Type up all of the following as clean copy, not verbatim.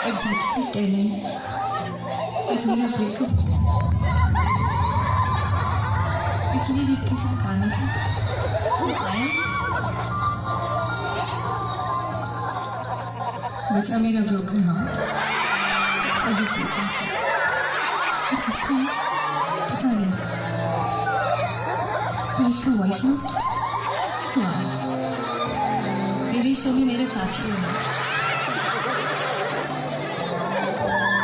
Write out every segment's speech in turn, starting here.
exactly telling that मेरा breakup इसलिए जिसके साथ आना था वो आया बचा मेरा ब्रोकन हार्ट और ये ब्रोकन ये किसका है पता नहीं पर इसका वॉइस नोट वाह मेरे शो में मेरे साथी हैं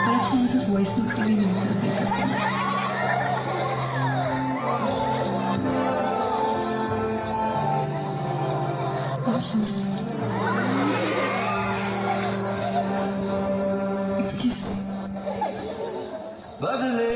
पर अब से मुझे वॉइस नोट के लिए मिलता है बदले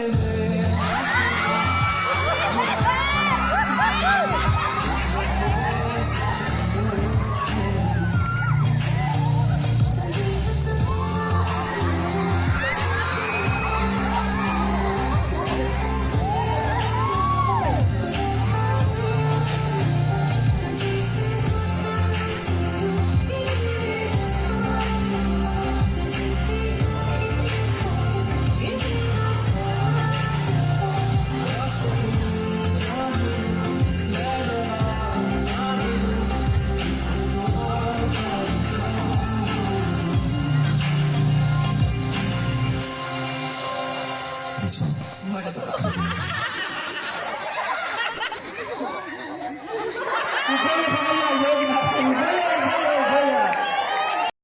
this one. What about